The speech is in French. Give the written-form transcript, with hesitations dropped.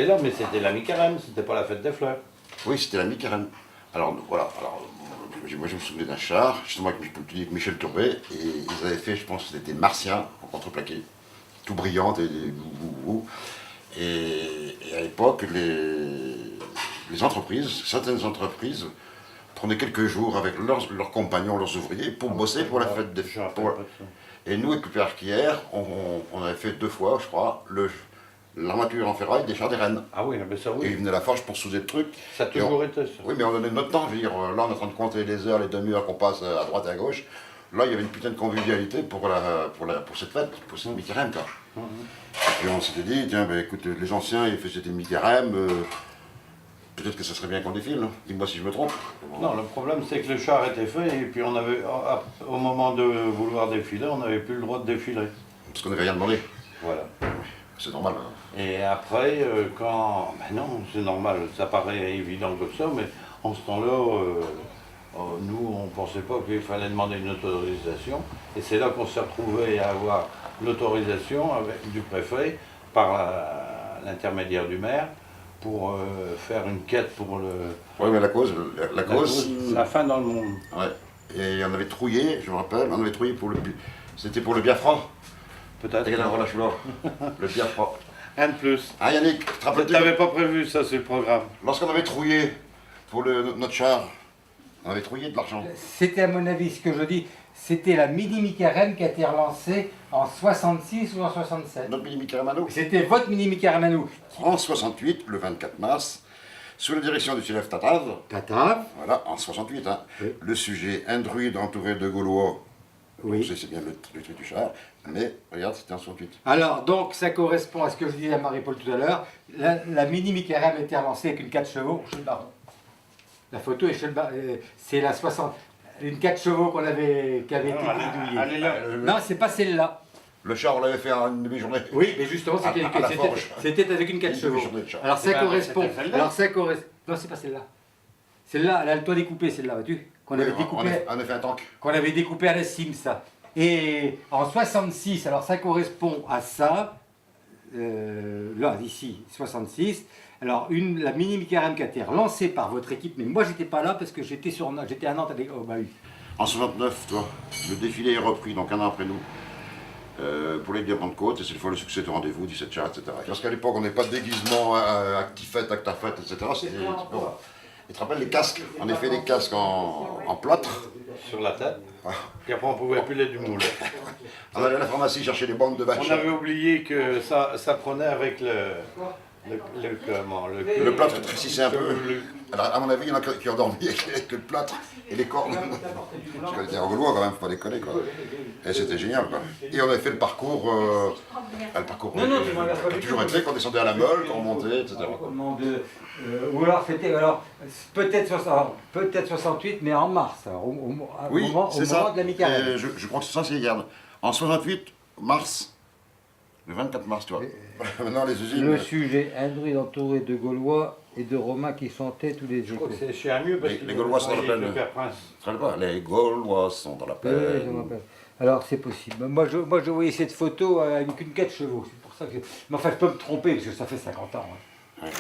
là, mais c'était la mi-carême, c'était pas la fête des fleurs. Oui, c'était la mi-carême. Alors voilà, moi je me souvenais d'un char, justement avec Michel Tourbet, et ils avaient fait, je pense que c'était Martien, en contreplaqué, tout brillante, et à l'époque, les entreprises, certaines entreprises, prenaient quelques jours avec leurs compagnons, leurs ouvriers, pour bosser pour la fête des fleurs. Et nous, avec Père Pierre, on avait fait 2 fois, je crois, l'armature en ferraille des chars des Rennes. Ah oui, mais ça oui. Et ils venaient à la forge pour souder le truc. Ça a toujours été ça. Oui, mais on donnait notre temps. Je veux dire, là, on est en train de compter les heures, les demi-heures qu'on passe à droite et à gauche. Là, il y avait une putain de convivialité pour cette fête, pour cette mi-carême, quoi. Et on s'était dit, tiens, ben, écoute, les anciens, ils faisaient une mi-carême. Peut-être que ça serait bien qu'on défile. Hein. Dis-moi si je me trompe. Non, le problème, c'est que le char était fait, et puis on avait, au moment de vouloir défiler, on n'avait plus le droit de défiler. Parce qu'on n'avait rien demandé. Voilà. C'est normal. Hein. Et après, quand... Ben non, c'est normal, ça paraît évident comme ça, mais en ce temps-là, nous, on ne pensait pas qu'il fallait demander une autorisation. Et c'est là qu'on s'est retrouvé à avoir l'autorisation du préfet, par l'intermédiaire du maire, pour faire une quête pour le... Oui, mais la cause... La fin dans le monde. Ouais. Et on avait trouillé, je me rappelle, on avait trouillé pour le... C'était pour le Biafra. Peut-être. Le Biafra. Un de plus. Ah Yannick, tu te rappelles? Tu n'avais pas prévu ça sur le programme. Lorsqu'on avait trouillé pour notre char, on avait trouillé de l'argent. C'était à mon avis ce que je dis, c'était la mini mi-carême qui a été relancée en 66 ou en 67. Notre mini mi-carême à nous. C'était votre mini mi-carême à nous. En 68, le 24 mars, sous la direction du chef Tatav, voilà, en 68, hein, oui. Le sujet, un druide entouré de Gaulois, oui. C'est bien le truc du char, mais regarde, c'était en 68. Alors, donc, ça correspond à ce que je disais à Marie-Paul tout à l'heure. La mini mi-carême a été relancée avec une 4 chevaux chez le baron. La photo est chez le baron. C'est la 60. Une 4 chevaux qui avait été bidouillée. Non, c'est pas celle-là. Le char, on l'avait fait en une demi-journée. Oui, mais justement, c'était avec une 4 chevaux. Alors, ça correspond. Non, c'est pas celle-là. Celle-là, elle a le toit découpé, celle-là, vois-tu? Qu'on avait découpé. On a fait un tank. Qu'on avait découpé à la cime, ça. Et en 66, alors ça correspond à ça. Là, ici, 66. Alors, la mini mi-carême qui a été relancée par votre équipe, mais moi, j'étais pas là parce que j'étais à Nantes avec. Oh, bah oui. En 69, toi, le défilé est repris, donc un an après nous. Pour les diamants de côte, et cette fois le succès de rendez-vous, 17 chars, etc. Parce qu'à l'époque, on n'avait pas de déguisement actifette, actafette, etc. Bon. Et tu te rappelles les casques? On a fait des casques en plâtre. Sur la tête. Et après, on pouvait piler du moule. On allait à la pharmacie chercher des bandes de vaches. On avait oublié que ça prenait avec le plâtre rétrécissait un peu. Alors, à mon avis, il y en a qui ont dormi avec le plâtre et les cordes. Parce qu'on était en Gaulois quand même, faut pas déconner, quoi. Et c'était génial, quoi. Et on avait fait le parcours. Le parcours. On a toujours été, qu'on descendait à la Meule, qu'on montait, etc. Ou alors c'était peut-être 68, mais en mars, alors, au moment de la mi-carême. Je crois que c'est ça, c'est regarde. En 68, mars. Le 24 mars, tu vois. Maintenant, les usines... Le sujet, un druide entouré de Gaulois et de Romains qui chantaient tous les jours. C'est chez Amieux parce que les Gaulois sont dans la plaine. Les Gaulois sont dans la plaine. Alors, c'est possible. Moi, je voyais cette photo avec une 4 chevaux. C'est pour ça que... Mais enfin, je peux me tromper parce que ça fait 50 ans. Hein. Ouais.